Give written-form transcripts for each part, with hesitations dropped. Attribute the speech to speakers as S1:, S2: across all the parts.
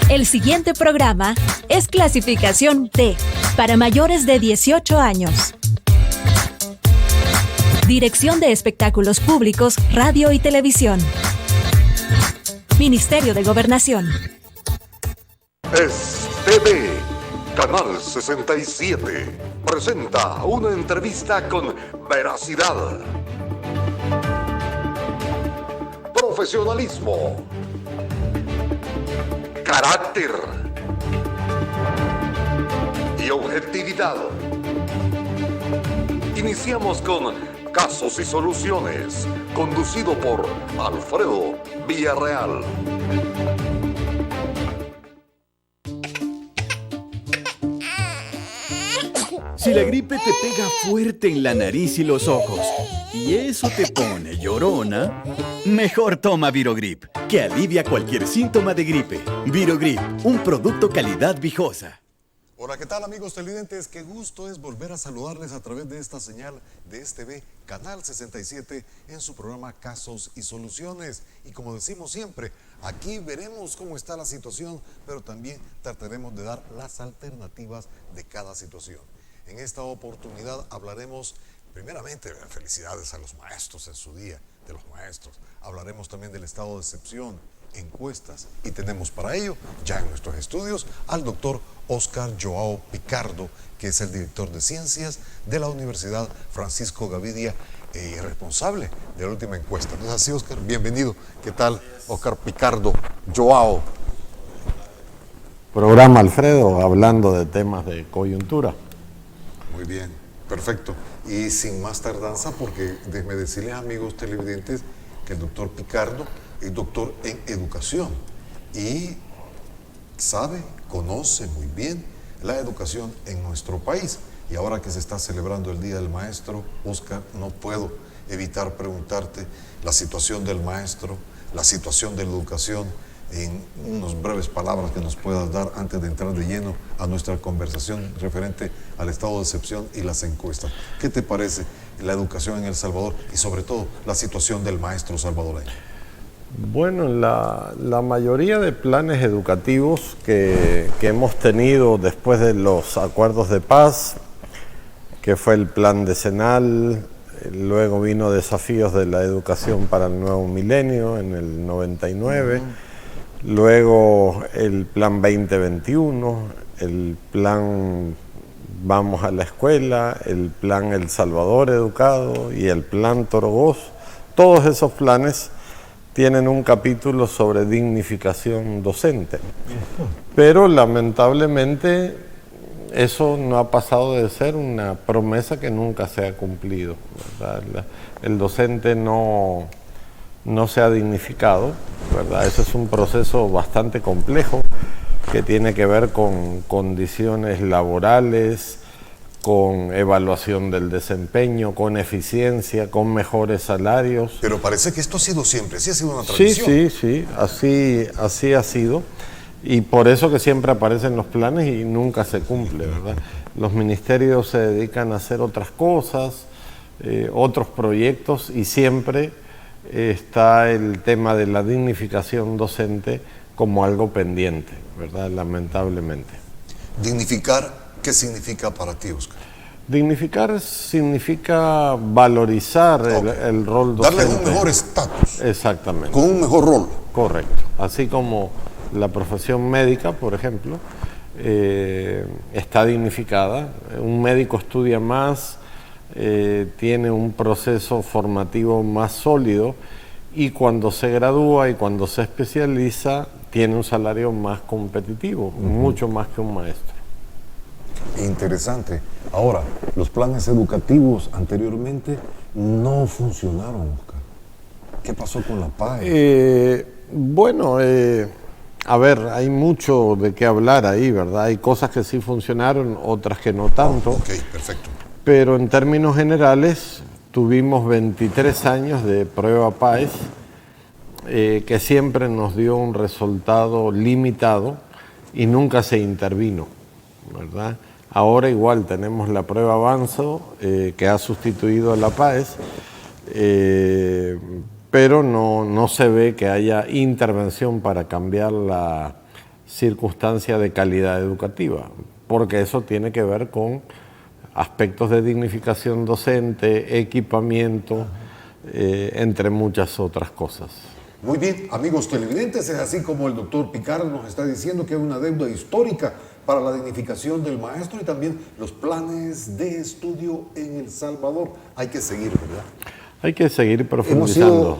S1: El siguiente programa es clasificación D, para mayores de 18 años. Dirección de Espectáculos Públicos, Radio y Televisión. Ministerio de Gobernación.
S2: Es TV, Canal 67. Presenta una entrevista con veracidad, profesionalismo, carácter y objetividad. Iniciamos con Casos y Soluciones, conducido por Alfredo Villarreal.
S3: Si la gripe te pega fuerte en la nariz y los ojos, y eso te pone llorona, mejor toma Virogrip, que alivia cualquier síntoma de gripe. Virogrip, un producto calidad Vijosa.
S4: Hola, ¿qué tal amigos televidentes? Qué gusto es volver a saludarles a través de esta señal de STV, Canal 67, en su programa Casos y Soluciones. Y como decimos siempre, aquí veremos cómo está la situación, pero también trataremos de dar las alternativas de cada situación. En esta oportunidad hablaremos, primeramente, felicidades a los maestros en su día, de los maestros. Hablaremos también del estado de excepción, encuestas, y tenemos para ello, ya en nuestros estudios, al doctor Óscar Joao Picardo, que es el director de Ciencias de la Universidad Francisco Gavidia y responsable de la última encuesta. ¿No es así, Óscar? Bienvenido. ¿Qué tal, Óscar Picardo Joao?
S5: Programa, Alfredo, hablando de temas de coyuntura.
S4: Muy bien, perfecto. Y sin más tardanza, porque déjenme decirles, amigos televidentes, que el doctor Picardo es doctor en educación y sabe, conoce muy bien la educación en nuestro país. Y ahora que se está celebrando el Día del Maestro, Óscar, no puedo evitar preguntarte la situación del maestro, la situación de la educación, en unas breves palabras que nos puedas dar antes de entrar de lleno a nuestra conversación referente al estado de excepción y las encuestas. ¿Qué te parece la educación en El Salvador y sobre todo la situación del maestro salvadoreño?
S5: Bueno, la mayoría de planes educativos que hemos tenido después de los acuerdos de paz, que fue el plan decenal, luego vino Desafíos de la Educación para el Nuevo Milenio en el 99, luego el plan 2021, el plan Vamos a la Escuela, el plan El Salvador Educado y el plan Torogós. Todos esos planes tienen un capítulo sobre dignificación docente, pero lamentablemente eso no ha pasado de ser una promesa que nunca se ha cumplido, ¿verdad? El docente no se ha dignificado, ¿verdad? Ese es un proceso bastante complejo que tiene que ver con condiciones laborales, con evaluación del desempeño, con eficiencia, con mejores salarios.
S4: Pero parece que esto ha sido siempre, sí ha sido una tradición.
S5: Sí, así ha sido. Y por eso que siempre aparecen los planes y nunca se cumple, ¿verdad? Los ministerios se dedican a hacer otras cosas, otros proyectos, y siempre está el tema de la dignificación docente como algo pendiente, ¿verdad? Lamentablemente.
S4: Dignificar, ¿qué significa para ti, Óscar?
S5: Dignificar significa valorizar el rol docente.
S4: Darle un mejor estatus.
S5: Exactamente.
S4: Con un mejor rol.
S5: Correcto. Así como la profesión médica, por ejemplo, está dignificada. Un médico estudia más, tiene un proceso formativo más sólido, y cuando se gradúa y cuando se especializa, tiene un salario más competitivo, mucho más que un maestro.
S4: Interesante. Ahora, los planes educativos anteriormente no funcionaron, Óscar. ¿Qué pasó con la PAE?
S5: A ver, hay mucho de qué hablar ahí, ¿verdad? Hay cosas que sí funcionaron, otras que no tanto.
S4: Ok, perfecto.
S5: Pero en términos generales, tuvimos 23 años de prueba PAES, que siempre nos dio un resultado limitado y nunca se intervino, ¿verdad? Ahora igual tenemos la prueba Avanzo, que ha sustituido a la PAES, pero no se ve que haya intervención para cambiar la circunstancia de calidad educativa, porque eso tiene que ver con aspectos de dignificación docente, equipamiento, entre muchas otras cosas.
S4: Muy bien, amigos televidentes, es así como el doctor Picardo nos está diciendo que hay una deuda histórica para la dignificación del maestro y también los planes de estudio en El Salvador. Hay que seguir, ¿verdad?
S5: Hay que seguir
S4: Hemos
S5: profundizando.
S4: sido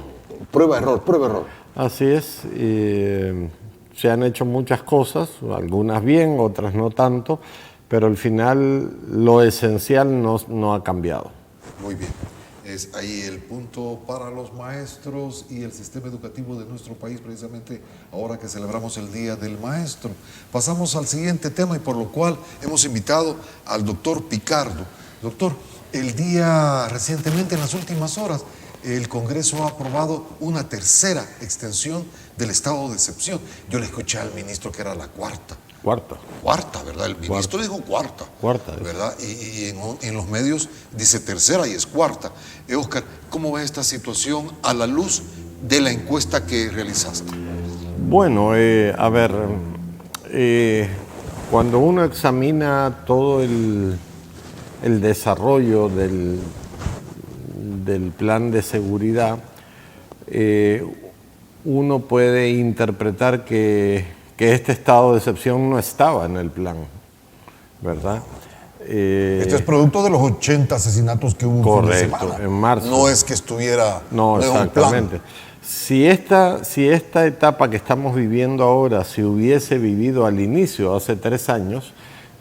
S4: prueba-error, prueba-error.
S5: Así es, se han hecho muchas cosas, algunas bien, otras no tanto, pero al final lo esencial no ha cambiado.
S4: Muy bien. Es ahí el punto para los maestros y el sistema educativo de nuestro país, precisamente ahora que celebramos el Día del Maestro. Pasamos al siguiente tema y por lo cual hemos invitado al doctor Picardo. Doctor, recientemente, en las últimas horas, el Congreso ha aprobado una tercera extensión del estado de excepción. Yo le escuché al ministro que era la cuarta. Cuarta, ¿verdad? El ministro dijo cuarta. ¿Verdad? Y en los medios dice tercera y es cuarta. Oscar, ¿cómo ves esta situación a la luz de la encuesta que realizaste?
S5: Bueno, a ver, cuando uno examina todo el desarrollo del plan de seguridad, uno puede interpretar que este estado de excepción no estaba en el plan, ¿verdad?
S4: Este es producto de los 80 asesinatos que hubo.
S5: Correcto, en marzo.
S4: No es que estuviera...
S5: No, exactamente. Si esta etapa que estamos viviendo ahora se hubiese vivido al inicio, hace 3 años,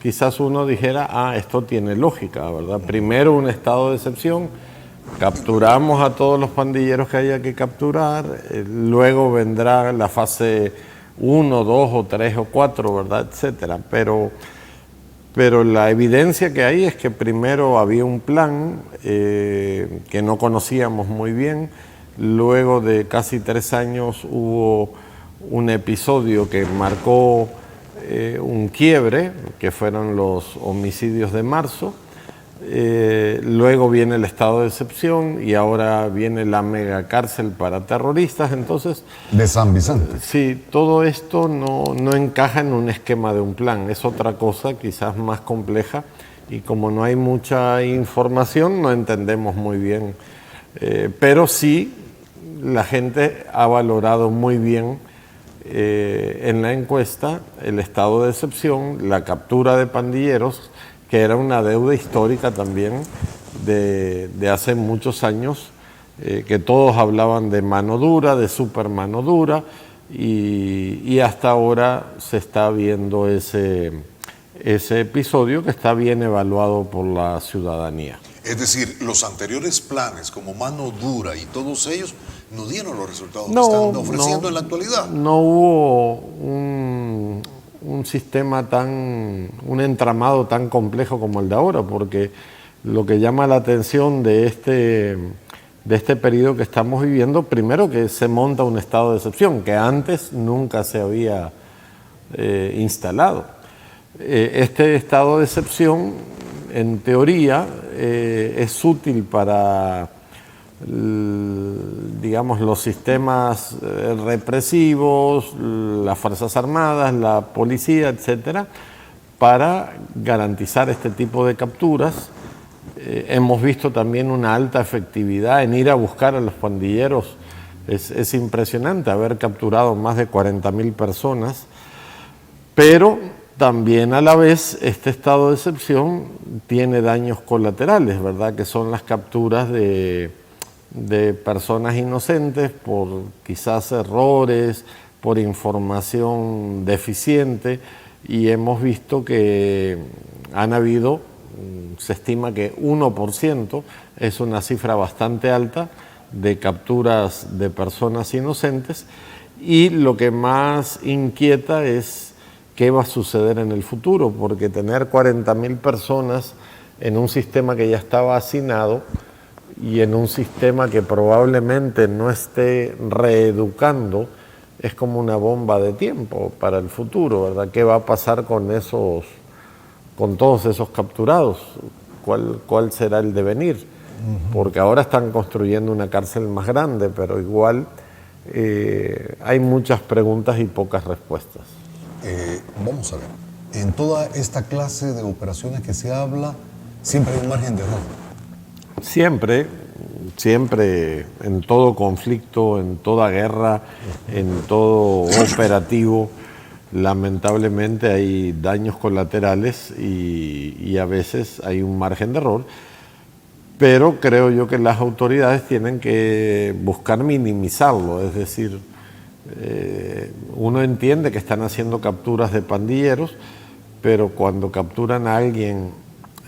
S5: quizás uno dijera, esto tiene lógica, ¿verdad? Primero un estado de excepción, capturamos a todos los pandilleros que haya que capturar, luego vendrá la fase 1, 2 o 3 o 4, ¿verdad? Etcétera. Pero la evidencia que hay es que primero había un plan que no conocíamos muy bien, luego de casi 3 años hubo un episodio que marcó un quiebre, que fueron los homicidios de marzo, luego viene el estado de excepción y ahora viene la megacárcel para terroristas. Entonces,
S4: de San Vicente.
S5: Sí, todo esto no encaja en un esquema de un plan, es otra cosa quizás más compleja y como no hay mucha información no entendemos muy bien, pero sí la gente ha valorado muy bien en la encuesta el estado de excepción, la captura de pandilleros, que era una deuda histórica también de hace muchos años, que todos hablaban de mano dura, de super mano dura, y hasta ahora se está viendo ese episodio que está bien evaluado por la ciudadanía.
S4: Es decir, los anteriores planes como mano dura y todos ellos no dieron los resultados que están ofreciendo en la actualidad.
S5: No hubo un sistema un entramado tan complejo como el de ahora, porque lo que llama la atención de este periodo que estamos viviendo, primero que se monta un estado de excepción, que antes nunca se había instalado. Este estado de excepción, en teoría, es útil para, digamos, los sistemas represivos, las Fuerzas Armadas, la policía, etcétera, para garantizar este tipo de capturas. Hemos visto también una alta efectividad en ir a buscar a los pandilleros. Es impresionante haber capturado más de 40.000 personas, pero también a la vez este estado de excepción tiene daños colaterales, ¿verdad? Que son las capturas de personas inocentes por quizás errores, por información deficiente, y hemos visto que han habido, se estima que 1%, es una cifra bastante alta, de capturas de personas inocentes, y lo que más inquieta es qué va a suceder en el futuro, porque tener 40.000 personas en un sistema que ya estaba hacinado y en un sistema que probablemente no esté reeducando, es como una bomba de tiempo para el futuro, ¿verdad? ¿Qué va a pasar con todos esos capturados? ¿Cuál será el devenir? porque ahora están construyendo una cárcel más grande, pero igual hay muchas preguntas y pocas respuestas.
S4: Vamos a ver, en toda esta clase de operaciones que se habla, siempre hay un margen de error.
S5: Siempre, en todo conflicto, en toda guerra, en todo operativo, lamentablemente hay daños colaterales y a veces hay un margen de error, pero creo yo que las autoridades tienen que buscar minimizarlo, es decir, uno entiende que están haciendo capturas de pandilleros, pero cuando capturan a alguien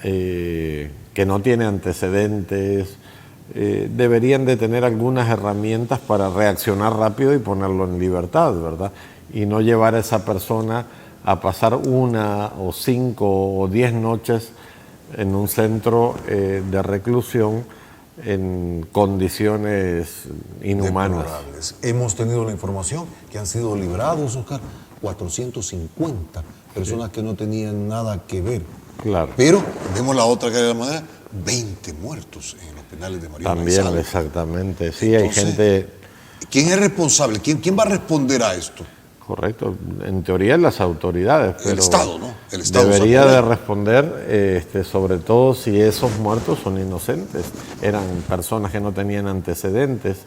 S5: que no tiene antecedentes, deberían de tener algunas herramientas para reaccionar rápido y ponerlo en libertad, ¿verdad? Y no llevar a esa persona a pasar 1 o 5 o 10 noches en un centro de reclusión en condiciones inhumanas.
S4: Deplorables. Hemos tenido la información que han sido librados, Oscar, 450 personas que no tenían nada que ver.
S5: Claro.
S4: Pero vemos la otra cara de la moneda, 20 muertos en los penales de María
S5: También,
S4: Manzano.
S5: exactamente. Sí,
S4: Entonces,
S5: hay gente...
S4: ¿Quién es responsable? ¿Quién va a responder a esto?
S5: Correcto, en teoría las autoridades, pero
S4: El Estado, ¿no? El Estado
S5: debería
S4: usa
S5: de
S4: poder.
S5: responder, sobre todo si esos muertos son inocentes, eran personas que no tenían antecedentes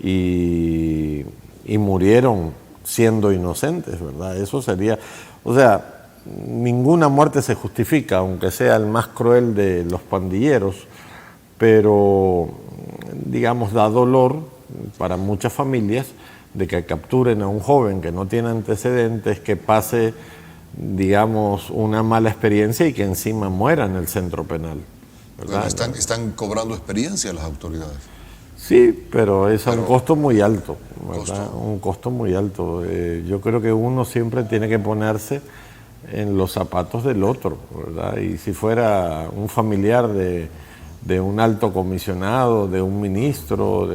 S5: y murieron siendo inocentes, ¿verdad? Eso sería, o sea, ninguna muerte se justifica, aunque sea el más cruel de los pandilleros, pero digamos da dolor para muchas familias de que capturen a un joven que no tiene antecedentes, que pase, digamos, una mala experiencia y que encima muera en el centro penal, ¿verdad?
S4: Bueno, están cobrando experiencia las autoridades.
S5: Sí, pero es a un
S4: Pero,
S5: costo muy alto, ¿verdad?
S4: costo.
S5: Un costo muy alto. Yo creo que uno siempre tiene que ponerse en los zapatos del otro, ¿verdad? Y si fuera un familiar de un alto comisionado, de un ministro,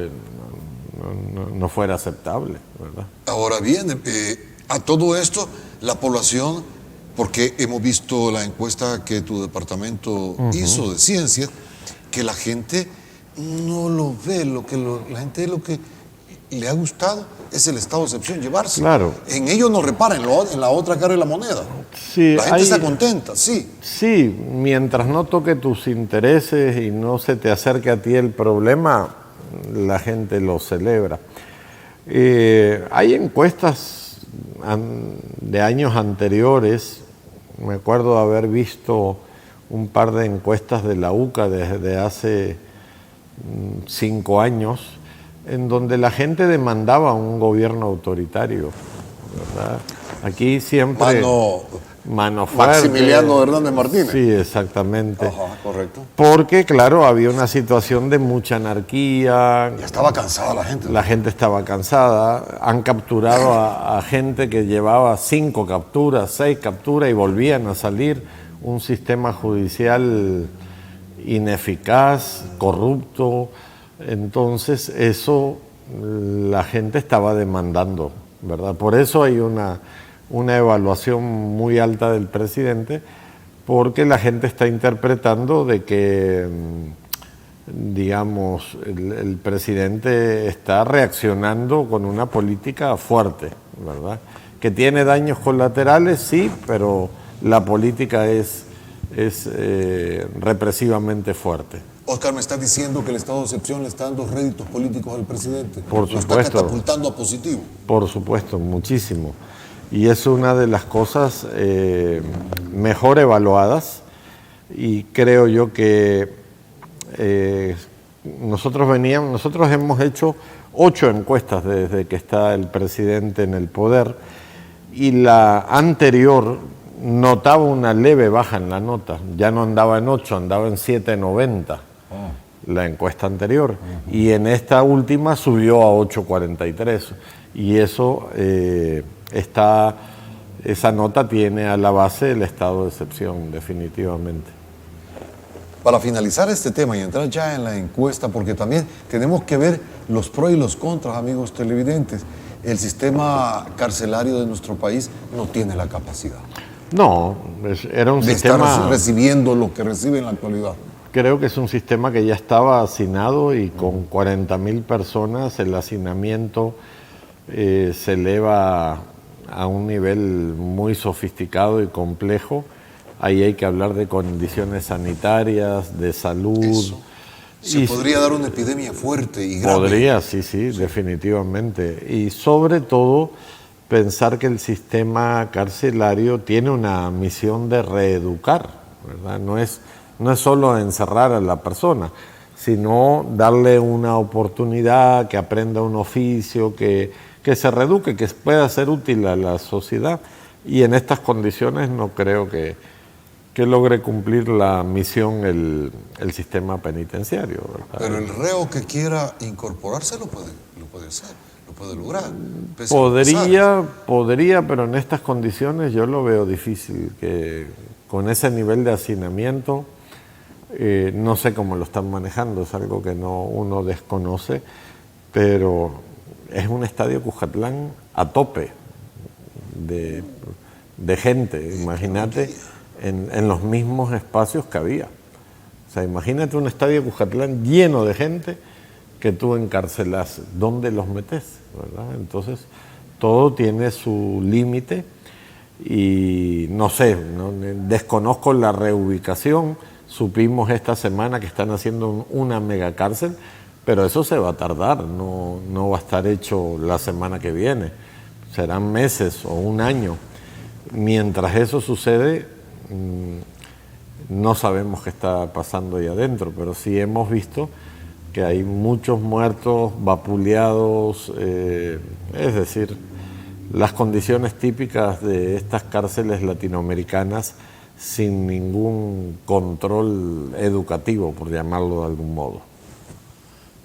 S5: no fuera aceptable, ¿verdad?
S4: Ahora bien, a todo esto, la población, porque hemos visto la encuesta que tu departamento hizo de ciencias, que la gente no lo ve, la gente lo que le ha gustado es el estado de excepción, llevarse.
S5: Claro.
S4: En ello no repara, en la otra cara de la moneda.
S5: Sí,
S4: La gente está contenta, sí.
S5: Sí, mientras no toque tus intereses y no se te acerque a ti el problema, la gente lo celebra. Hay encuestas de años anteriores, me acuerdo de haber visto un par de encuestas de la UCA desde hace 5 años, en donde la gente demandaba un gobierno autoritario, ¿verdad? Aquí siempre... Mano fuerte.
S4: Maximiliano Hernández Martínez.
S5: Sí, exactamente.
S4: Ajá, correcto.
S5: Porque, claro, había una situación de mucha anarquía.
S4: Ya estaba cansada la gente.
S5: La gente estaba cansada. Han capturado a gente que llevaba 5 capturas, 6 capturas y volvían a salir. Un sistema judicial ineficaz, corrupto. Entonces, eso la gente estaba demandando, ¿verdad? Por eso hay una evaluación muy alta del presidente, porque la gente está interpretando de que, digamos, el presidente está reaccionando con una política fuerte, ¿verdad? Que tiene daños colaterales, sí, pero la política es represivamente fuerte.
S4: Oscar, me estás diciendo que el estado de excepción le está dando réditos políticos al presidente.
S5: Por
S4: Lo
S5: supuesto.
S4: está catapultando a positivo.
S5: Por supuesto, muchísimo. Y es una de las cosas mejor evaluadas, y creo yo que nosotros hemos hecho 8 encuestas desde que está el presidente en el poder, y la anterior notaba una leve baja en la nota, ya no andaba en 8, andaba en 7.90. La encuesta anterior, y en esta última subió a 8.43, y eso esa nota tiene a la base el estado de excepción, definitivamente.
S4: Para finalizar este tema y entrar ya en la encuesta, porque también tenemos que ver los pros y los contras, amigos televidentes, el sistema carcelario de nuestro país no tiene la capacidad
S5: No, era un
S4: de
S5: sistema...
S4: estar recibiendo lo que recibe en la actualidad.
S5: creo que es un sistema que ya estaba hacinado y con 40.000 personas el hacinamiento se eleva a un nivel muy sofisticado y complejo. Ahí hay que hablar de condiciones sanitarias, de salud.
S4: Eso. Se podría dar una epidemia fuerte y grave.
S5: Podría, sí, definitivamente. Y sobre todo pensar que el sistema carcelario tiene una misión de reeducar, ¿verdad? No es solo encerrar a la persona, sino darle una oportunidad, que aprenda un oficio, que se reeduque, que pueda ser útil a la sociedad. Y en estas condiciones no creo que logre cumplir la misión el sistema penitenciario, ¿verdad?
S4: Pero el reo que quiera incorporarse lo puede hacer, lo puede lograr.
S5: Podría, pero en estas condiciones yo lo veo difícil, que con ese nivel de hacinamiento, no sé cómo lo están manejando, es algo que uno desconoce, pero es un estadio Cuscatlán a tope de gente, imagínate. En los mismos espacios que había. O sea, imagínate un estadio Cuscatlán lleno de gente que tú encarcelas. ¿Dónde los metes? ¿Verdad? Entonces, todo tiene su límite y no sé, desconozco la reubicación. Supimos esta semana que están haciendo una megacárcel, pero eso se va a tardar, no va a estar hecho la semana que viene. Serán meses o un año. Mientras eso sucede, no sabemos qué está pasando ahí adentro, pero sí hemos visto que hay muchos muertos, vapuleados, es decir, las condiciones típicas de estas cárceles latinoamericanas sin ningún control educativo, por llamarlo de algún modo.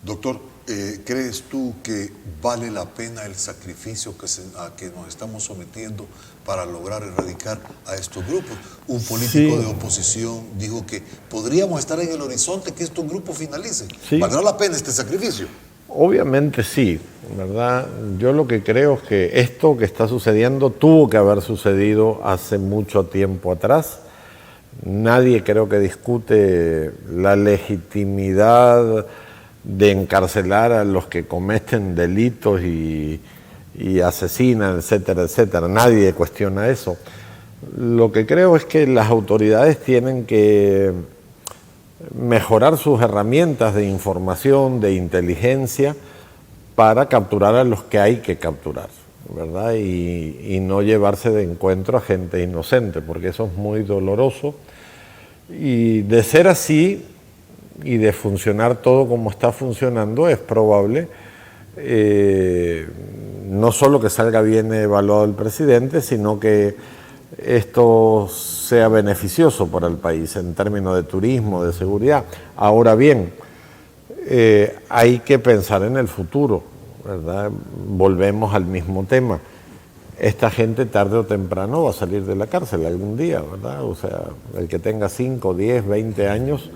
S4: Doctor, ¿crees tú que vale la pena el sacrificio a que nos estamos sometiendo para lograr erradicar a estos grupos? Un político de oposición dijo que podríamos estar en el horizonte que estos grupos finalicen.
S5: Sí.
S4: ¿Valdrá la pena este sacrificio?
S5: Obviamente sí, ¿verdad? Yo lo que creo es que esto que está sucediendo tuvo que haber sucedido hace mucho tiempo atrás. Nadie creo que discute la legitimidad de encarcelar a los que cometen delitos y asesinan, etcétera, etcétera. Nadie cuestiona eso. Lo que creo es que las autoridades tienen que mejorar sus herramientas de información, de inteligencia, para capturar a los que hay que capturar, ¿verdad? Y no llevarse de encuentro a gente inocente, porque eso es muy doloroso. Y de ser así, y de funcionar todo como está funcionando, es probable no solo que salga bien evaluado el presidente, sino que esto sea beneficioso para el país en términos de turismo, de seguridad. Ahora bien, hay que pensar en el futuro, ¿verdad? Volvemos al mismo tema. Esta gente tarde o temprano va a salir de la cárcel algún día, ¿verdad? O sea, el que tenga 5, 10, 20 años...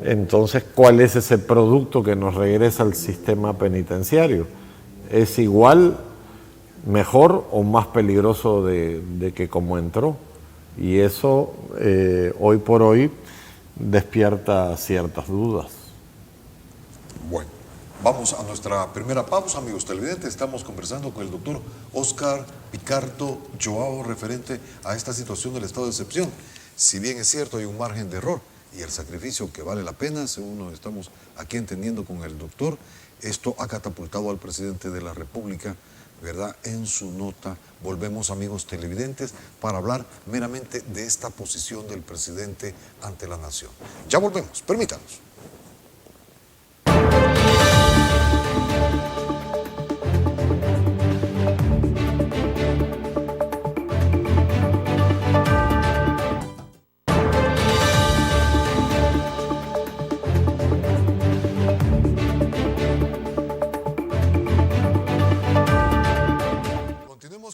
S5: Entonces, ¿cuál es ese producto que nos regresa al sistema penitenciario? ¿Es igual, mejor o más peligroso de que como entró? Y eso, hoy por hoy, despierta ciertas dudas.
S4: Bueno, vamos a nuestra primera pausa, amigos televidentes. Estamos conversando con el doctor Óscar Picardo Joao referente a esta situación del estado de excepción. Si bien es cierto, hay un margen de error y el sacrificio que vale la pena, según nos estamos aquí entendiendo con el doctor, esto ha catapultado al presidente de la República, ¿verdad?, en su nota. Volvemos, amigos televidentes, para hablar meramente de esta posición del presidente ante la nación. Ya volvemos, permítanos.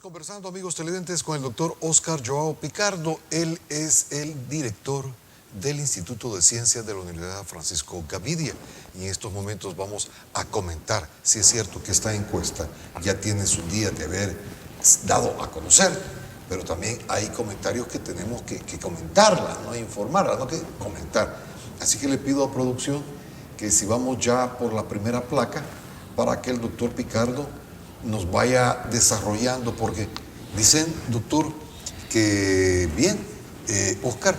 S4: Conversando, amigos televidentes, con el doctor Óscar Joao Picardo. Él es el director del Instituto de Ciencias de la Universidad Francisco Gavidia. Y en estos momentos vamos a comentar si es cierto que esta encuesta ya tiene su día de haber dado a conocer, pero también hay comentarios que tenemos que comentarla, no informarla, no que comentar. Así que le pido a producción que si vamos ya por la primera placa, para que el doctor Picardo nos vaya desarrollando, porque dicen, doctor, que bien, Oscar,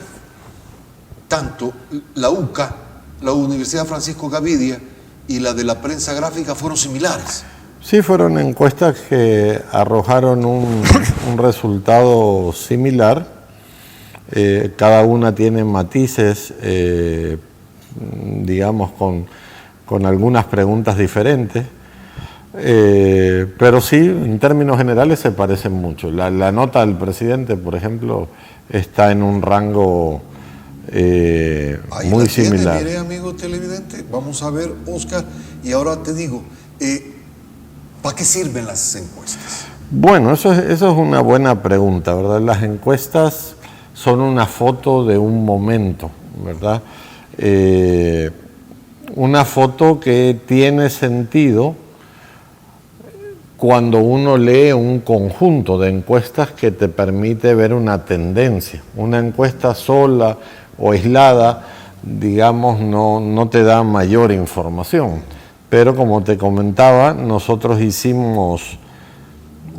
S4: tanto la UCA, la Universidad Francisco Gavidia, y la de la prensa gráfica fueron similares.
S5: Sí, fueron encuestas que arrojaron un resultado similar. Cada una tiene matices, digamos, con algunas preguntas diferentes. Pero sí, en términos generales se parecen mucho. La nota del presidente, por ejemplo, está en un rango muy similar.
S4: Mire, amigo televidente, vamos a ver, Oscar, y ahora te digo, ¿para qué sirven las encuestas?
S5: Bueno, eso es una buena pregunta, ¿verdad? Las encuestas son una foto de un momento, ¿verdad? Una foto que tiene sentido cuando uno lee un conjunto de encuestas que te permite ver una tendencia. Una encuesta sola o aislada, digamos, no te da mayor información. Pero como te comentaba, nosotros hicimos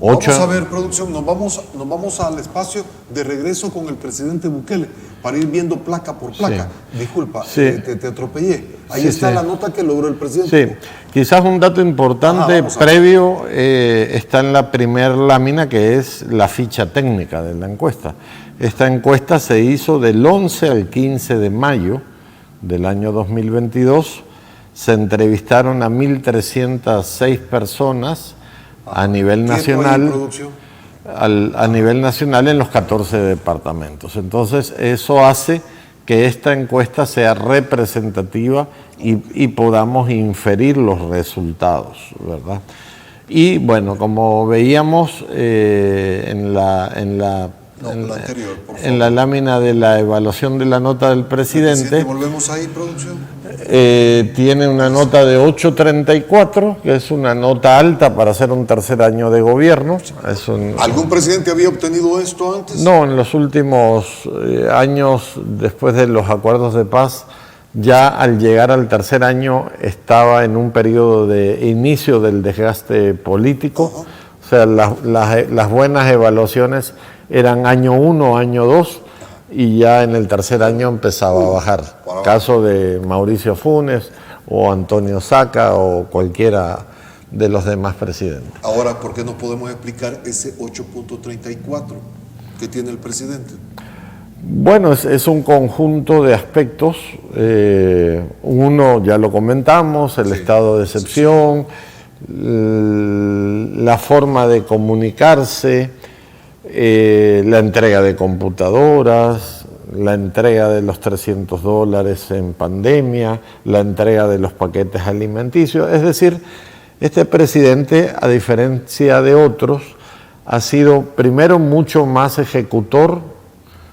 S5: 8...
S4: Vamos a ver, producción, nos vamos al espacio de regreso con el presidente Bukele para ir viendo placa por placa. Sí. Disculpa, sí. Te atropellé. Ahí sí, está la nota que logró el presidente.
S5: Sí, quizás un dato importante previo está en la primera lámina, que es la ficha técnica de la encuesta. Esta encuesta se hizo del 11 al 15 de mayo del año 2022. Se entrevistaron a 1.306 personas a nivel nacional, a nivel nacional en los 14 departamentos. Entonces, eso hace que esta encuesta sea representativa y podamos inferir los resultados, ¿verdad? Y bueno, como veíamos en la lámina de la evaluación de la nota del presidente,
S4: volvemos ahí, producción.
S5: Tiene una nota de 8.34, que es una nota alta para hacer un tercer año de gobierno.
S4: ¿Algún presidente había obtenido esto antes?
S5: No, en los últimos años, después de los acuerdos de paz, ya al llegar al tercer año estaba en un periodo de inicio del desgaste político. O sea, las buenas evaluaciones eran año 1, año 2, y ya en el tercer año empezaba a bajar. Caso de Mauricio Funes o Antonio Saca o cualquiera de los demás presidentes.
S4: Ahora, ¿por qué no podemos explicar ese 8.34 que tiene el presidente?
S5: Bueno, es un conjunto de aspectos. Uno, ya lo comentamos, el estado de excepción, la forma de comunicarse, la entrega de computadoras, la entrega de los $300 en pandemia, la entrega de los paquetes alimenticios. Es decir, este presidente, a diferencia de otros, ha sido primero mucho más ejecutor,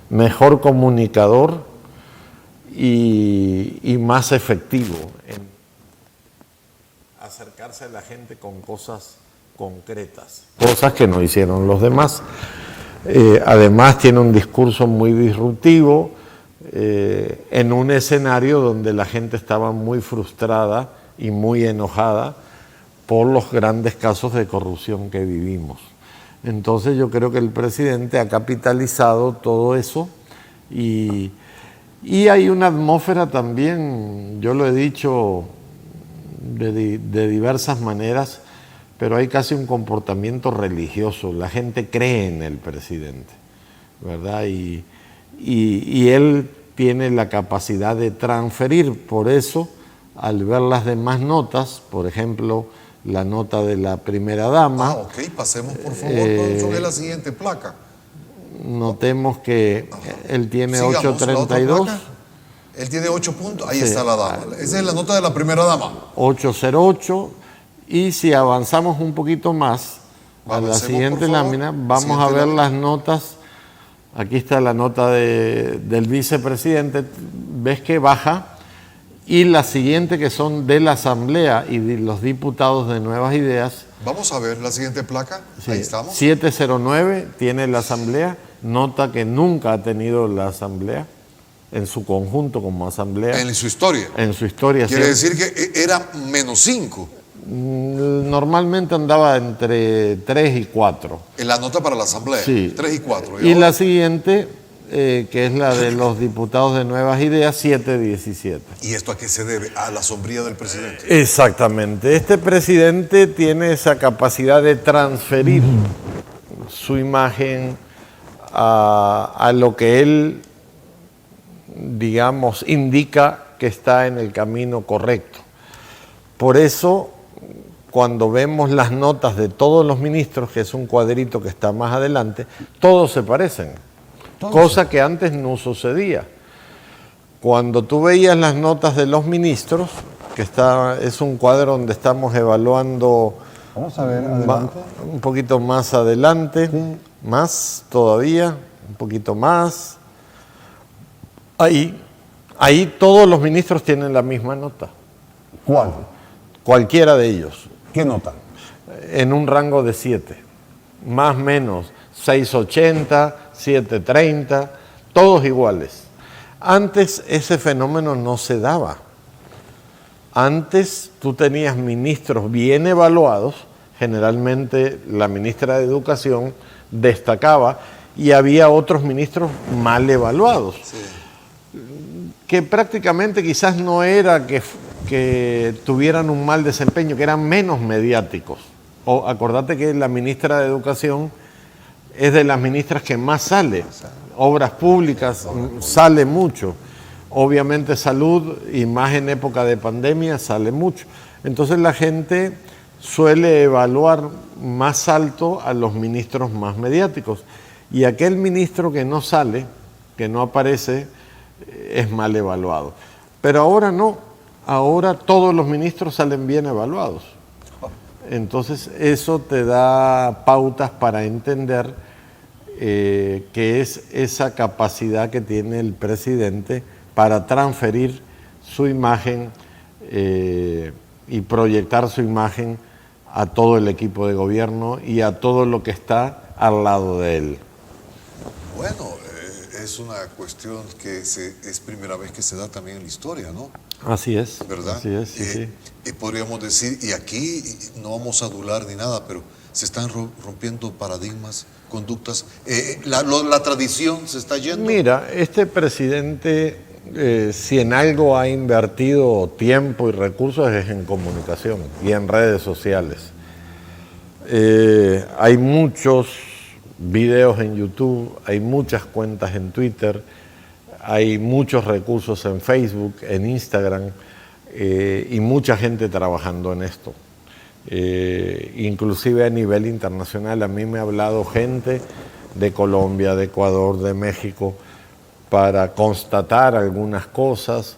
S5: mejor comunicador y más efectivo en acercarse a la gente con cosas concretas, cosas que no hicieron los demás. Además tiene un discurso muy disruptivo en un escenario donde la gente estaba muy frustrada y muy enojada por los grandes casos de corrupción que vivimos. Entonces yo creo que el presidente ha capitalizado todo eso y hay una atmósfera también, yo lo he dicho de diversas maneras, pero hay casi un comportamiento religioso. La gente cree en el presidente, ¿verdad? Y él tiene la capacidad de transferir. Por eso, al ver las demás notas, por ejemplo, la nota de la primera dama.
S4: Ok, pasemos por favor sobre la siguiente placa.
S5: Notemos que él tiene 8.32.
S4: Él tiene 8 puntos, ahí está la dama. Esa es la nota de la primera dama.
S5: 8.08. Y si avanzamos un poquito más a la siguiente lámina, vamos a ver las notas. Aquí está la nota del vicepresidente. Ves que baja. Y la siguiente, que son de la Asamblea y de los diputados de Nuevas Ideas.
S4: Vamos a ver la siguiente placa.
S5: Sí,
S4: ahí estamos.
S5: 709 tiene la Asamblea. Nota que nunca ha tenido la Asamblea. en su conjunto como asamblea.
S4: En su historia.
S5: En su historia.
S4: Quiere
S5: siempre.
S4: decir que era -5.
S5: Normalmente andaba entre 3 y 4.
S4: En la nota para la asamblea.
S5: Sí.
S4: 3 y 4.
S5: Y la siguiente, que es la de los diputados de Nuevas Ideas, 7-17.
S4: ¿Y esto a qué se debe? A la sombría del presidente.
S5: Exactamente. Este presidente tiene esa capacidad de transferir su imagen a lo que él, digamos, indica que está en el camino correcto. Por eso, cuando vemos las notas de todos los ministros, que es un cuadrito que está más adelante, todos se parecen, cosa que antes no sucedía. Cuando tú veías las notas de los ministros, que es un cuadro donde estamos evaluando.
S6: Vamos a ver, adelante.
S5: Un poquito más adelante, sí. Más todavía, un poquito más. Ahí todos los ministros tienen la misma nota.
S6: ¿Cuál?
S5: Cualquiera de ellos.
S6: ¿Qué nota?
S5: En un rango de 7. Más o menos 6.80, 7.30, todos iguales. Antes ese fenómeno no se daba. Antes tú tenías ministros bien evaluados, generalmente la ministra de Educación destacaba y había otros ministros mal evaluados, sí. Que prácticamente quizás no era que tuvieran un mal desempeño, que eran menos mediáticos. O acordate que la ministra de Educación es de las ministras que más sale, obras públicas sale mucho. Obviamente salud, y más en época de pandemia, sale mucho. Entonces la gente suele evaluar más alto a los ministros más mediáticos. Y aquel ministro que no sale, que no aparece, es mal evaluado. Pero ahora no, ahora todos los ministros salen bien evaluados. Entonces eso te da pautas para entender que es esa capacidad que tiene el presidente para transferir su imagen y proyectar su imagen a todo el equipo de gobierno y a todo lo que está al lado de él.
S4: Bueno, es una cuestión que es primera vez que se da también en la historia, ¿no?
S5: Así es.
S4: ¿Verdad?
S5: Así es, sí, sí.
S4: Y podríamos decir, y aquí no vamos a adular ni nada, pero se están rompiendo paradigmas, conductas. La tradición se está yendo.
S5: Mira, este presidente, si en algo ha invertido tiempo y recursos es en comunicación y en redes sociales. Hay muchos videos en YouTube, hay muchas cuentas en Twitter, hay muchos recursos en Facebook, en Instagram, y mucha gente trabajando en esto. Inclusive a nivel internacional, a mí me ha hablado gente de Colombia, de Ecuador, de México, para constatar algunas cosas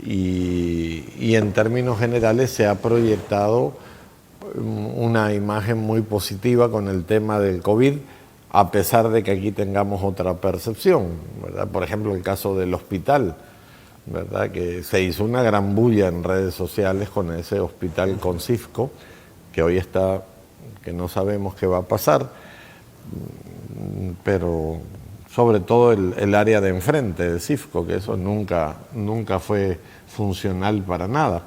S5: y en términos generales se ha proyectado una imagen muy positiva con el tema del COVID, a pesar de que aquí tengamos otra percepción, ¿verdad? Por ejemplo, el caso del hospital, ¿verdad? Que se hizo una gran bulla en redes sociales con ese hospital con CIFCO, que hoy está, que no sabemos qué va a pasar, pero sobre todo el área de enfrente de CIFCO, que eso nunca fue funcional para nada.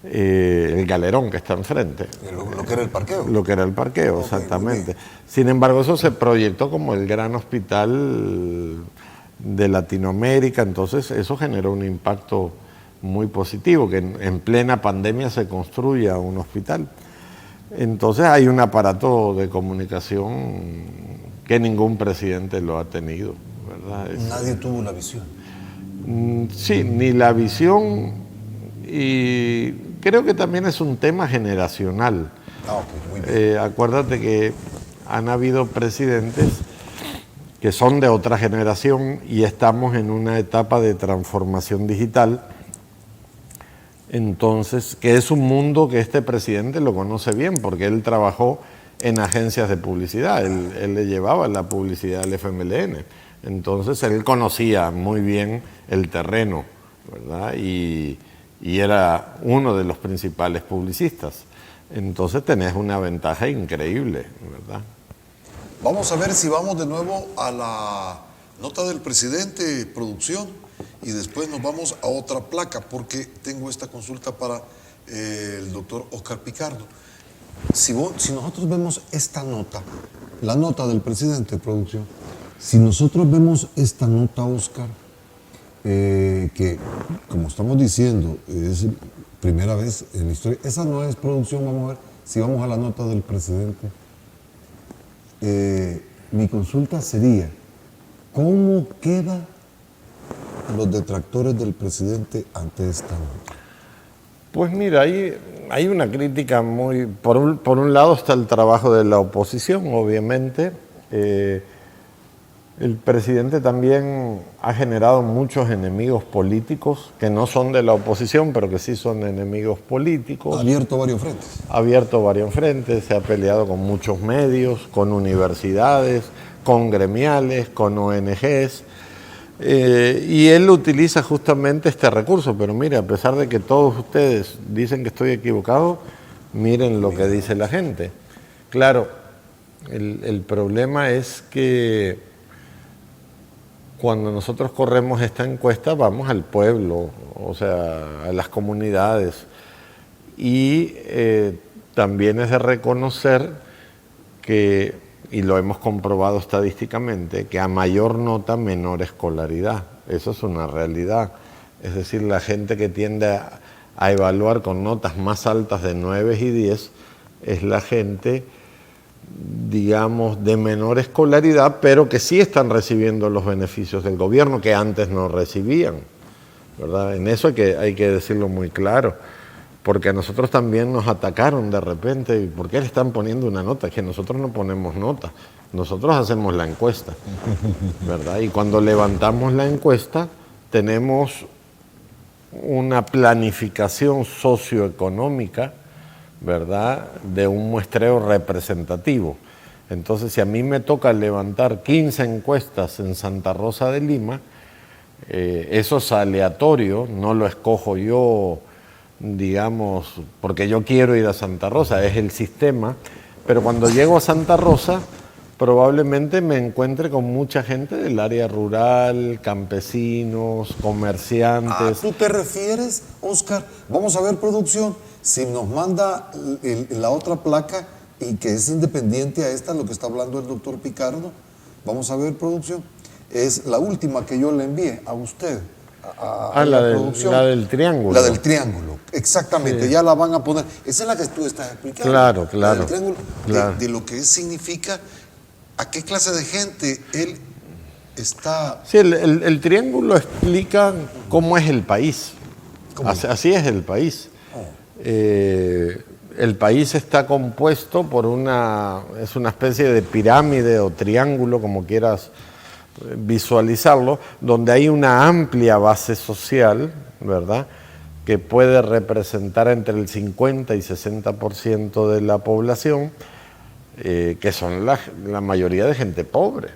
S5: El galerón que está enfrente.
S4: Lo que era el parqueo.
S5: Lo que era el parqueo, okay, exactamente. Sin embargo, eso se proyectó como el gran hospital de Latinoamérica, entonces eso generó un impacto muy positivo, que en plena pandemia se construya un hospital. Entonces hay un aparato de comunicación que ningún presidente lo ha tenido, ¿verdad?
S4: Nadie tuvo la visión.
S5: Sí, ni la visión, y creo que también es un tema generacional.
S4: Okay, muy bien.
S5: Acuérdate que han habido presidentes que son de otra generación y estamos en una etapa de transformación digital. Entonces, que es un mundo que este presidente lo conoce bien, porque él trabajó en agencias de publicidad, él le llevaba la publicidad al FMLN. Entonces, él conocía muy bien el terreno, ¿verdad? Y era uno de los principales publicistas. Entonces, tenés una ventaja increíble, ¿verdad?
S4: Vamos a ver si vamos de nuevo a la nota del presidente, producción, y después nos vamos a otra placa porque tengo esta consulta para el doctor Oscar Picardo. Si nosotros vemos esta nota, la nota del presidente de producción, si nosotros vemos esta nota, Oscar, que como estamos diciendo, es primera vez en la historia, esa no es producción, vamos a ver, si vamos a la nota del presidente, mi consulta sería, ¿cómo quedan los detractores del presidente ante esta nota?
S5: Pues mira, hay una crítica muy... Por un lado está el trabajo de la oposición, obviamente. El presidente también ha generado muchos enemigos políticos que no son de la oposición, pero que sí son enemigos políticos.
S4: Ha abierto varios frentes.
S5: Ha abierto varios frentes, se ha peleado con muchos medios, con universidades, con gremiales, con ONGs. Y él utiliza justamente este recurso, pero mire, a pesar de que todos ustedes dicen que estoy equivocado, miren lo que dice la gente. Claro, el problema es que cuando nosotros corremos esta encuesta vamos al pueblo, o sea, a las comunidades, y también es de reconocer que, y lo hemos comprobado estadísticamente, que a mayor nota, menor escolaridad. Eso es una realidad. Es decir, la gente que tiende a evaluar con notas más altas de 9 y 10 es la gente, digamos, de menor escolaridad, pero que sí están recibiendo los beneficios del gobierno que antes no recibían, ¿verdad? En eso hay que decirlo muy claro. Porque a nosotros también nos atacaron de repente. ¿Y por qué le están poniendo una nota? Es que nosotros no ponemos nota, nosotros hacemos la encuesta, ¿verdad? Y cuando levantamos la encuesta tenemos una planificación socioeconómica, ¿verdad?, de un muestreo representativo. Entonces, si a mí me toca levantar 15 encuestas en Santa Rosa de Lima, eso es aleatorio, no lo escojo yo, digamos, porque yo quiero ir a Santa Rosa, es el sistema, pero cuando llego a Santa Rosa probablemente me encuentre con mucha gente del área rural, campesinos, comerciantes.
S4: ¿Tú te refieres, Oscar? Vamos a ver, producción, si nos manda la otra placa y que es independiente a esta, lo que está hablando el doctor Picardo. Vamos a ver, producción. Es la última que yo le envié a usted.
S5: La del triángulo.
S4: La del triángulo, exactamente, sí. Ya la van a poner. Esa es la que tú estás explicando.
S5: Claro.
S4: La del triángulo, claro. De lo que significa, a qué clase de gente él está...
S5: Sí, el triángulo explica cómo es el país. Así es el país. El país está compuesto por es una especie de pirámide o triángulo, como quieras visualizarlo, donde hay una amplia base social, ¿verdad?, que puede representar entre el 50 y 60% de la población, que son la mayoría de gente pobre.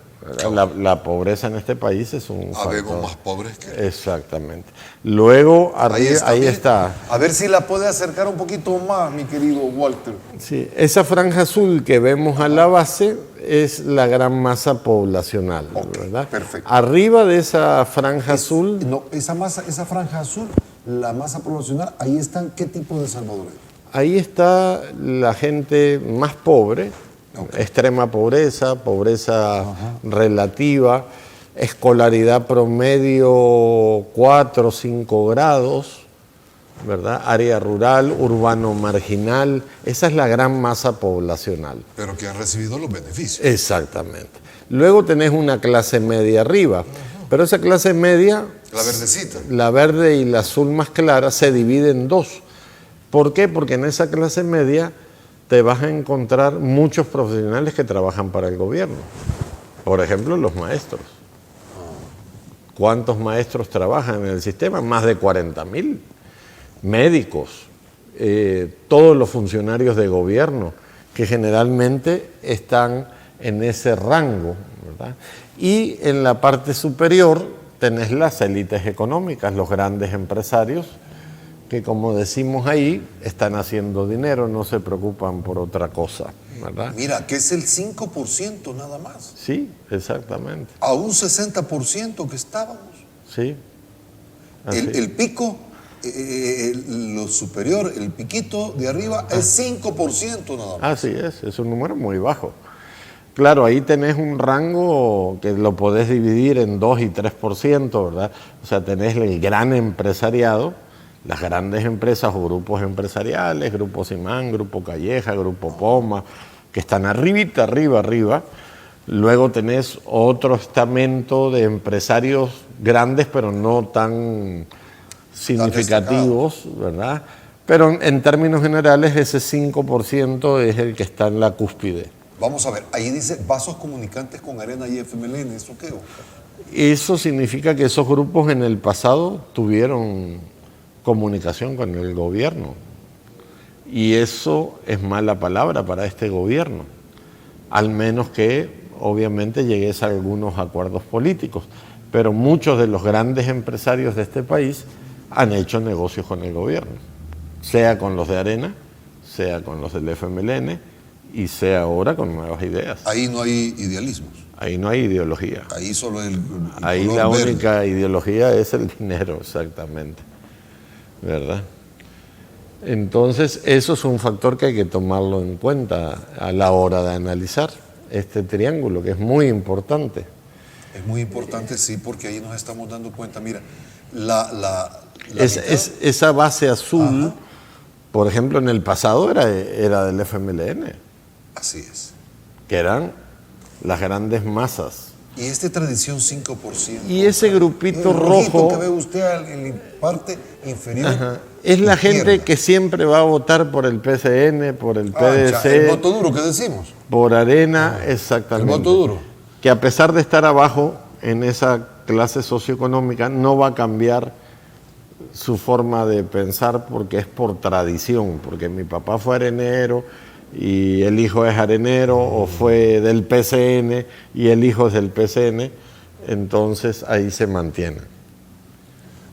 S5: La pobreza en este país es un
S4: Habemos más pobres que...
S5: Exactamente. Luego, ahí está.
S4: A ver si la puede acercar un poquito más, mi querido Walter.
S5: Sí, esa franja azul que vemos a la base es la gran masa poblacional, ¿verdad?
S4: Perfecto.
S5: Arriba de esa franja azul...
S4: No, esa franja azul, la masa poblacional, ahí están, ¿qué tipo de salvadoreños?
S5: Ahí está la gente más pobre, extrema pobreza, pobreza relativa, escolaridad promedio 4 o 5 grados, ¿verdad? Área rural, urbano marginal, esa es la gran masa poblacional.
S4: Pero que han recibido los beneficios.
S5: Exactamente. Luego tenés una clase media arriba, pero esa clase media...
S4: La verdecita.
S5: La verde y la azul más clara se divide en dos. ¿Por qué? Porque en esa clase media te vas a encontrar muchos profesionales que trabajan para el gobierno. Por ejemplo, los maestros. ¿Cuántos maestros trabajan en el sistema? Más de 40.000. Médicos, todos los funcionarios de gobierno, que generalmente están en ese rango, ¿verdad? Y en la parte superior tenés las élites económicas, los grandes empresarios, que como decimos ahí, están haciendo dinero, no se preocupan por otra cosa, ¿verdad?
S4: Mira, que es el 5% nada más.
S5: Sí, exactamente.
S4: A un 60% que estábamos.
S5: Sí.
S4: El pico, lo superior, el piquito de arriba es 5% nada más.
S5: Así es un número muy bajo. Claro, ahí tenés un rango que lo podés dividir en 2 y 3%, ¿verdad? O sea, tenés el gran empresariado, las grandes empresas o grupos empresariales, Grupo Simán, Grupo Calleja, Grupo Poma, que están arriba. Luego tenés otro estamento de empresarios grandes, pero no tan significativos, ¿verdad? Pero en términos generales ese 5% es el que está en la cúspide.
S4: Vamos a ver, ahí dice vasos comunicantes con Arena y FMLN, ¿eso qué?
S5: Eso significa que esos grupos en el pasado tuvieron comunicación con el gobierno. Y eso es mala palabra para este gobierno. Al menos que, obviamente, llegues a algunos acuerdos políticos. Pero muchos de los grandes empresarios de este país han hecho negocios con el gobierno. Sea con los de Arena, sea con los del FMLN y sea ahora con Nuevas Ideas.
S4: Ahí no hay idealismos.
S5: Ahí no hay ideología.
S4: Ahí solo el
S5: Ahí
S4: color
S5: la
S4: verde.
S5: única ideología es el dinero, exactamente. ¿Verdad? Entonces, eso es un factor que hay que tomarlo en cuenta a la hora de analizar este triángulo, que es muy importante.
S4: Es muy importante, sí, porque ahí nos estamos dando cuenta. Mira,
S5: Esa base azul, ajá, por ejemplo, en el pasado era del FMLN.
S4: Así es.
S5: Que eran las grandes masas.
S4: Y tradición 5%.
S5: Y ese grupito
S4: el
S5: rojo
S4: que ve usted en la parte inferior.
S5: Ajá, es la gente que siempre va a votar por el PCN, por el PDC.
S4: El voto duro que decimos.
S5: Por Arena, exactamente.
S4: El voto duro.
S5: Que a pesar de estar abajo en esa clase socioeconómica, no va a cambiar su forma de pensar porque es por tradición, porque mi papá fue arenero y el hijo es arenero, o fue del PCN y el hijo es del PCN, entonces ahí se mantiene.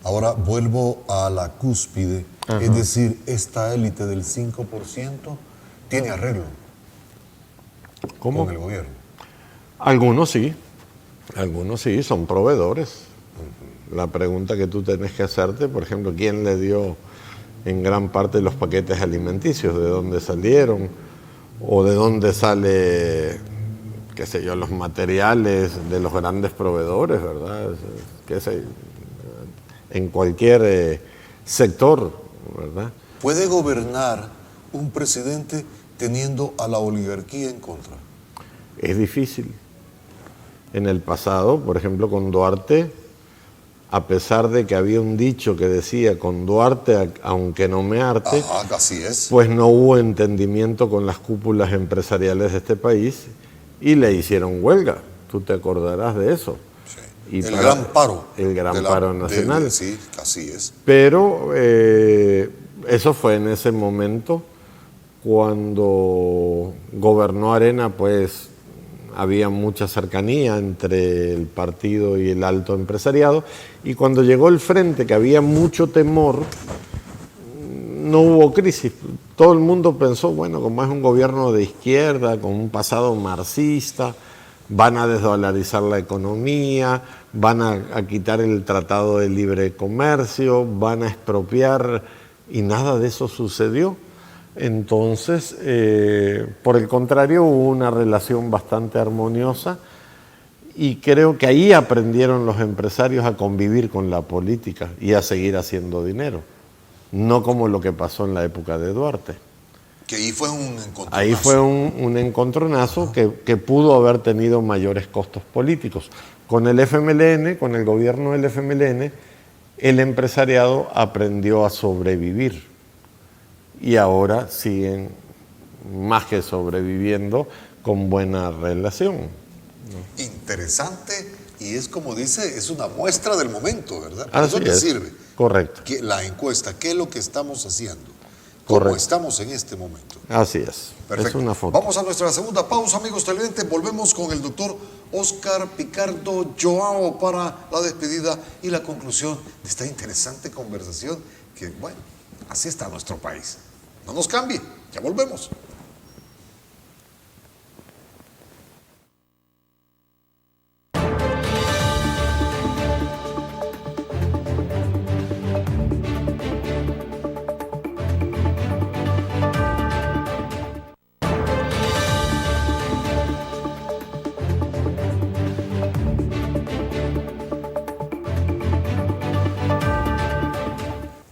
S4: Ahora vuelvo a la cúspide, ajá, es decir, esta élite del 5% tiene arreglo.
S5: ¿Cómo?
S4: Con el gobierno.
S5: Algunos sí, son proveedores. La pregunta que tú tenés que hacerte, por ejemplo, ¿quién le dio en gran parte los paquetes alimenticios? ¿De dónde salieron? ¿O de dónde sale, qué sé yo, los materiales de los grandes proveedores, verdad? Qué sé, en cualquier sector, ¿verdad?
S4: ¿Puede gobernar un presidente teniendo a la oligarquía en contra?
S5: Es difícil. En el pasado, por ejemplo, con Duarte, a pesar de que había un dicho que decía con Duarte, aunque no me arte,
S4: ajá, así es,
S5: pues no hubo entendimiento con las cúpulas empresariales de este país y le hicieron huelga. Tú te acordarás de eso.
S4: Sí. El gran paro.
S5: El gran paro nacional.
S4: Sí, así es.
S5: Pero eso fue en ese momento cuando gobernó Arena, pues había mucha cercanía entre el partido y el alto empresariado, y cuando llegó el frente, que había mucho temor, no hubo crisis. Todo el mundo pensó, bueno, como es un gobierno de izquierda, con un pasado marxista, van a desdolarizar la economía, van a quitar el Tratado de Libre Comercio, van a expropiar, y nada de eso sucedió. Entonces, por el contrario, hubo una relación bastante armoniosa y creo que ahí aprendieron los empresarios a convivir con la política y a seguir haciendo dinero, no como lo que pasó en la época de Duarte.
S4: Que ahí fue un encontronazo.
S5: Ahí fue un encontronazo que pudo haber tenido mayores costos políticos. Con el FMLN, con el gobierno del FMLN, el empresariado aprendió a sobrevivir. Y ahora siguen más que sobreviviendo con buena relación.
S4: Interesante, y es como dice, es una muestra del momento, ¿verdad? Para eso te sirve.
S5: Correcto.
S4: La encuesta, ¿qué es lo que estamos haciendo? ¿Cómo
S5: Correcto.
S4: Estamos en este momento?
S5: Así es.
S4: Perfecto.
S5: Es una foto.
S4: Vamos a nuestra segunda pausa, amigos televidentes. Volvemos con el doctor Óscar Picardo Joao para la despedida y la conclusión de esta interesante conversación que, bueno, así está nuestro país. No nos cambie, ya volvemos.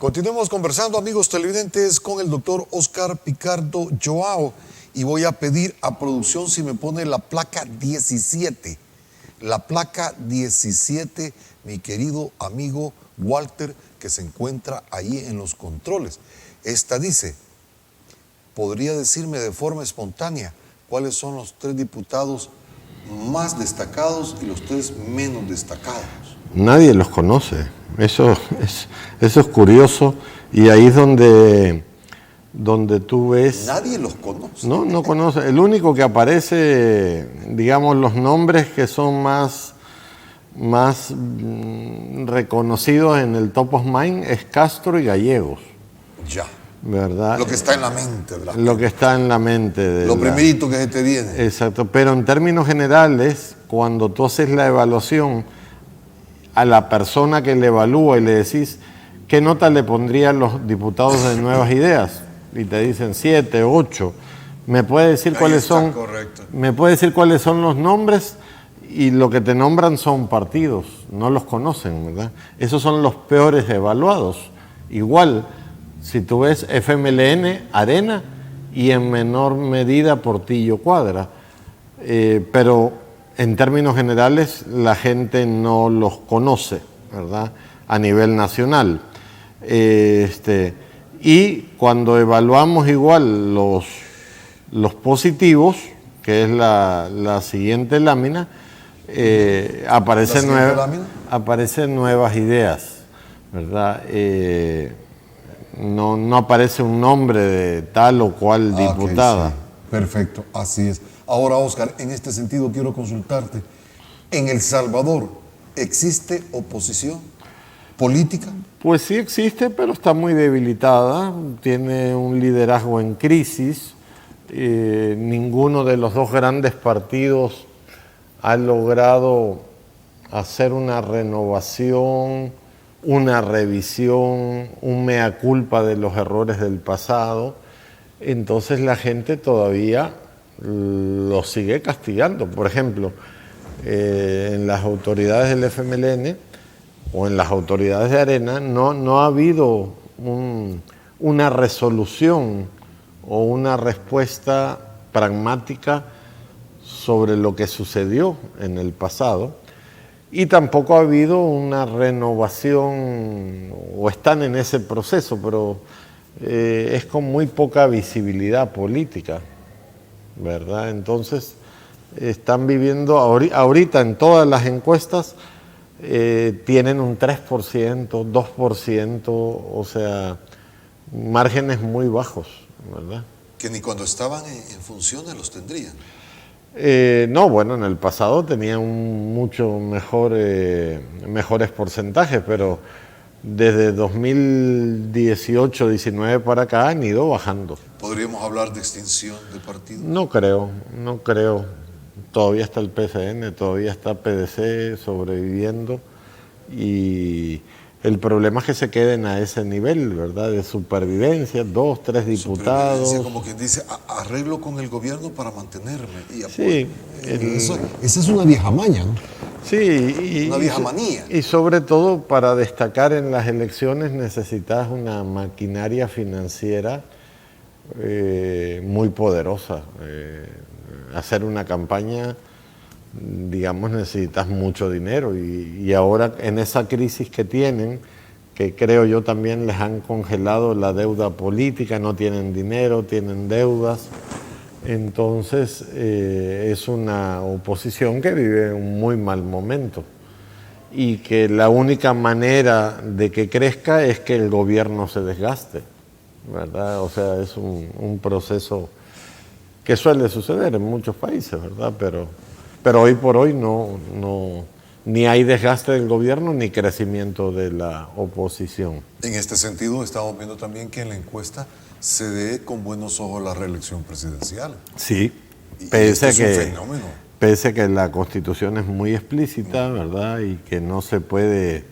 S4: Continuemos conversando, amigos televidentes, con el doctor Oscar Picardo Joao. Y voy a pedir a producción si me pone la placa 17. La placa 17, mi querido amigo Walter, que se encuentra ahí en los controles. Esta dice, ¿podría decirme de forma espontánea cuáles son los 3 diputados más destacados y los 3 menos destacados?
S5: Nadie los conoce. Eso es curioso, y ahí es donde tú ves...
S4: Nadie los conoce.
S5: No conoce. El único que aparece, digamos, los nombres que son más reconocidos en el top of mind es Castro y Gallegos.
S4: Ya.
S5: ¿Verdad?
S4: Lo que está en la mente, ¿verdad?
S5: Lo que está en la mente.
S4: Lo primerito que se te viene.
S5: Exacto. Pero en términos generales, cuando tú haces la evaluación a la persona que le evalúa y le decís, ¿qué nota le pondrían los diputados de Nuevas Ideas? Y te dicen 7, 8. ¿Me puede decir cuáles son?
S4: Correcto.
S5: ¿Me puede decir cuáles son los nombres? Y lo que te nombran son partidos, no los conocen, ¿verdad? Esos son los peores evaluados. Igual, si tú ves FMLN, Arena, y en menor medida Portillo Cuadra. Pero en términos generales la gente no los conoce, ¿verdad? A nivel nacional. Y cuando evaluamos igual los positivos, que es la siguiente lámina, aparecen Nuevas Ideas, ¿verdad? No aparece un nombre de tal o cual diputada.
S4: Okay, sí. Perfecto, así es. Ahora, Oscar, en este sentido quiero consultarte. ¿En El Salvador existe oposición política?
S5: Pues sí existe, pero está muy debilitada, tiene un liderazgo en crisis. Ninguno de los 2 grandes partidos ha logrado hacer una renovación, una revisión, un mea culpa de los errores del pasado. Entonces la gente todavía lo sigue castigando. Por ejemplo, en las autoridades del FMLN o en las autoridades de Arena no ha habido una resolución o una respuesta pragmática sobre lo que sucedió en el pasado, y tampoco ha habido una renovación, o están en ese proceso, pero es con muy poca visibilidad política, ¿verdad? Entonces están viviendo, ahorita en todas las encuestas tienen un 3%, 2%, o sea, márgenes muy bajos, ¿verdad?
S4: Que ni cuando estaban en funciones los tendrían.
S5: No, bueno, en el pasado tenían mucho mejores porcentajes, pero desde 2018-19 para acá han ido bajando.
S4: ¿Podríamos hablar de extinción de partido?
S5: No creo. Todavía está el PCN, todavía está PDC sobreviviendo, y el problema es que se queden a ese nivel, ¿verdad? De supervivencia, 2, 3 diputados.
S4: Como quien dice, arreglo con el gobierno para mantenerme y apoyo.
S5: Sí.
S6: Esa es una vieja maña, ¿no?
S5: Sí.
S4: Una vieja manía.
S5: Y sobre todo, para destacar en las elecciones necesitas una maquinaria financiera muy poderosa. Hacer una campaña, digamos, necesitas mucho dinero, y ahora en esa crisis que tienen, que creo yo también les han congelado la deuda política, no tienen dinero, tienen deudas. Entonces es una oposición que vive un muy mal momento, y que la única manera de que crezca es que el gobierno se desgaste, ¿verdad? O sea, es un proceso que suele suceder en muchos países, ¿verdad? Pero hoy por hoy ni hay desgaste del gobierno ni crecimiento de la oposición.
S4: En este sentido, estamos viendo también que en la encuesta se ve con buenos ojos la reelección presidencial.
S5: Sí,
S4: Pese
S5: a que la Constitución es muy explícita, ¿verdad? Y que no se puede,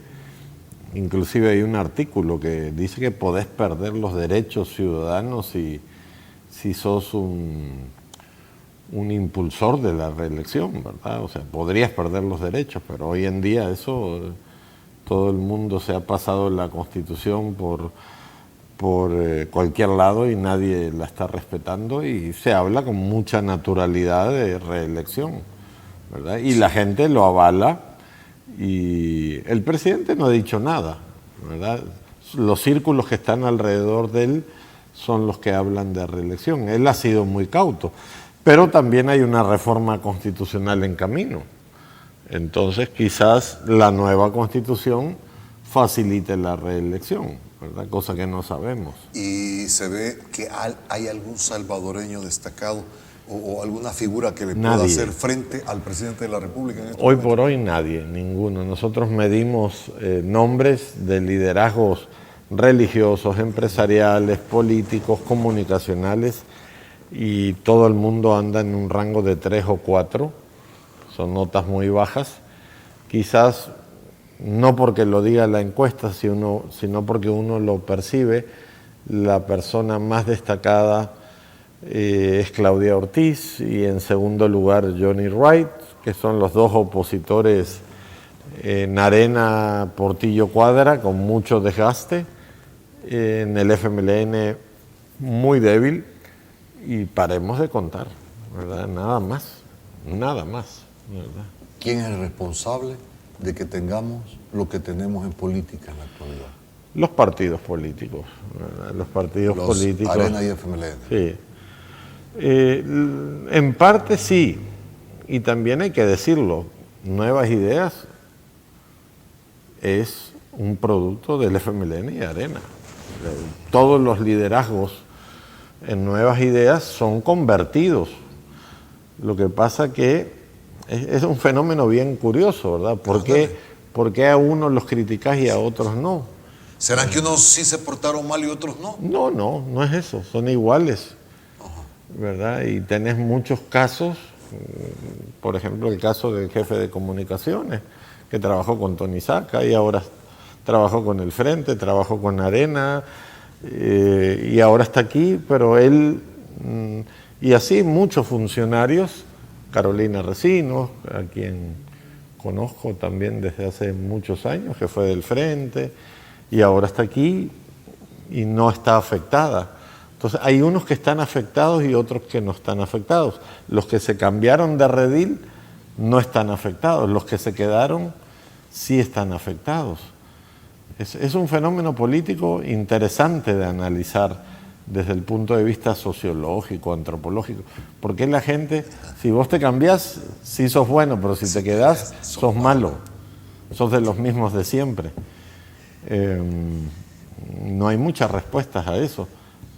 S5: inclusive hay un artículo que dice que podés perder los derechos ciudadanos si sos un impulsor de la reelección, ¿verdad? O sea, podrías perder los derechos, pero hoy en día eso Todo el mundo se ha pasado la Constitución por cualquier lado y nadie la está respetando, y se habla con mucha naturalidad de reelección, ¿verdad? Y la gente lo avala y el presidente no ha dicho nada, ¿verdad? Los círculos que están alrededor de él son los que hablan de reelección. Él ha sido muy cauto, pero también hay una reforma constitucional en camino. Entonces quizás la nueva Constitución facilite la reelección, ¿verdad? Cosa que no sabemos.
S4: Y se ve que hay algún salvadoreño destacado o alguna figura que le pueda hacer frente al presidente de la República en este
S5: Hoy
S4: momento.
S5: por hoy nadie, ninguno. Nosotros medimos nombres de liderazgos religiosos, empresariales, políticos, comunicacionales, y todo el mundo anda en un rango de 3 o 4. Son notas muy bajas. Quizás no porque lo diga la encuesta, sino porque uno lo percibe. La persona más destacada es Claudia Ortiz, y en segundo lugar Johnny Wright, que son los dos opositores en Arena Portillo Cuadra, con mucho desgaste, en el FMLN muy débil, y paremos de contar, ¿verdad? Nada más, ¿verdad?
S4: ¿Quién es el responsable de que tengamos lo que tenemos en política en la actualidad?
S5: Los partidos políticos, ¿verdad? Los partidos políticos.
S4: Arena y FMLN.
S5: Sí. En parte sí, y también hay que decirlo, Nuevas Ideas es un producto del FMLN y Arena. Todos los liderazgos en Nuevas Ideas son convertidos. Lo que pasa que es un fenómeno bien curioso, ¿verdad? ¿Por qué a unos los criticas y a otros no?
S4: ¿Será que unos sí se portaron mal y otros no?
S5: No es eso, son iguales, ¿verdad? Y tenés muchos casos, por ejemplo el caso del jefe de comunicaciones, que trabajó con Tony Saca y ahora trabajó con el Frente, trabajó con Arena, y ahora está aquí, pero él, y así muchos funcionarios, Carolina Recinos, a quien conozco también desde hace muchos años, que fue del Frente, y ahora está aquí y no está afectada. Entonces hay unos que están afectados y otros que no están afectados. Los que se cambiaron de redil no están afectados, los que se quedaron sí están afectados. Es un fenómeno político interesante de analizar desde el punto de vista sociológico, antropológico. Porque la gente, si vos te cambiás, sí sos bueno, pero si te quedás, sos malo. Sos de los mismos de siempre. No hay muchas respuestas a eso,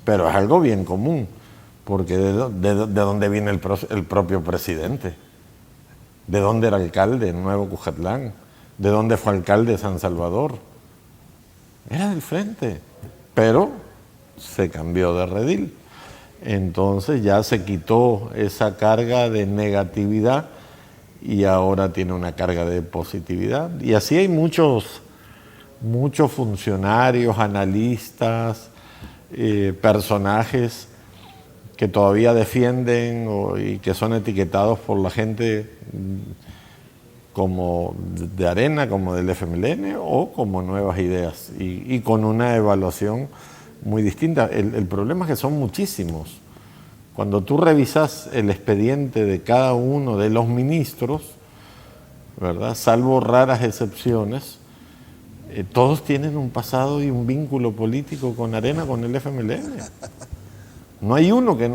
S5: pero es algo bien común, porque ¿de dónde viene el propio presidente? ¿De dónde era alcalde en Nuevo Cujatlán? ¿De dónde fue alcalde de San Salvador? Era del Frente, pero se cambió de redil. Entonces ya se quitó esa carga de negatividad y ahora tiene una carga de positividad. Y así hay muchos funcionarios, analistas, personajes que todavía defienden y que son etiquetados por la gente como de Arena, como del FMLN o como Nuevas Ideas, y con una evaluación muy distinta. El problema es que son muchísimos. Cuando tú revisas el expediente de cada uno de los ministros, ¿verdad? Salvo raras excepciones, todos tienen un pasado y un vínculo político con Arena, con el FMLN. No hay uno que...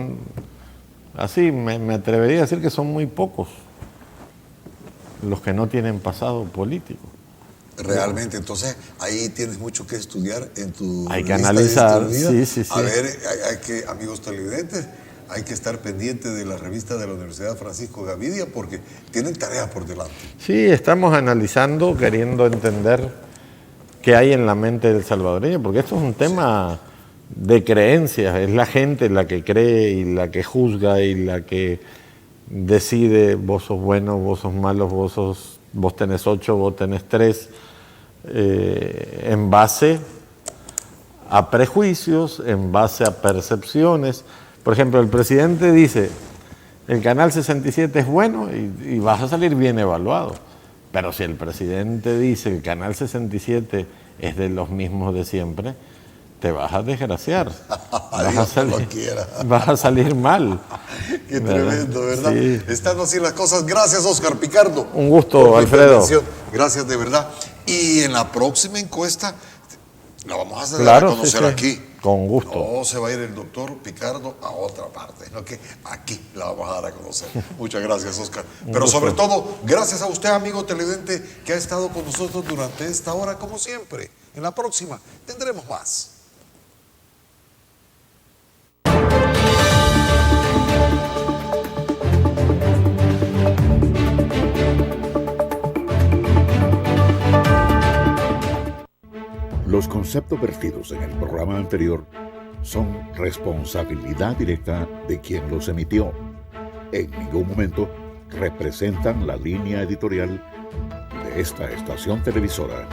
S5: Así me atrevería a decir que son muy pocos los que no tienen pasado político.
S4: Realmente, entonces ahí tienes mucho que estudiar en tu
S5: hay que
S4: lista
S5: analizar,
S4: de
S5: sí.
S4: A ver, hay que, amigos televidentes, hay que estar pendientes de la revista de la Universidad Francisco Gavidia porque tienen tareas por delante.
S5: Sí, estamos analizando, queriendo entender qué hay en la mente del salvadoreño, porque esto es un tema de creencias, es la gente la que cree y la que juzga y la que decide, vos sos bueno, vos sos malo, vos tenés 8, vos tenés 3, en base a prejuicios, en base a percepciones. Por ejemplo, el presidente dice, el Canal 67 es bueno y vas a salir bien evaluado. Pero si el presidente dice que el Canal 67 es de los mismos de siempre, te vas a desgraciar. Vas a salir mal.
S4: Qué tremendo, ¿verdad?
S5: Sí.
S4: Están así las cosas. Gracias, Oscar Picardo.
S5: Un gusto,
S4: por tu
S5: Alfredo.
S4: intervención. Gracias, de verdad. Y en la próxima encuesta la vamos a hacer
S5: Claro,
S4: a conocer
S5: sí, sí.
S4: aquí.
S5: Con gusto.
S4: No se va a ir el doctor Picardo a otra parte, sino que aquí la vamos a dar a conocer. Muchas gracias, Oscar. Pero sobre todo, gracias a usted, amigo televidente, que ha estado con nosotros durante esta hora, como siempre. En la próxima tendremos más.
S7: Los conceptos vertidos en el programa anterior son responsabilidad directa de quien los emitió. En ningún momento representan la línea editorial de esta estación televisora.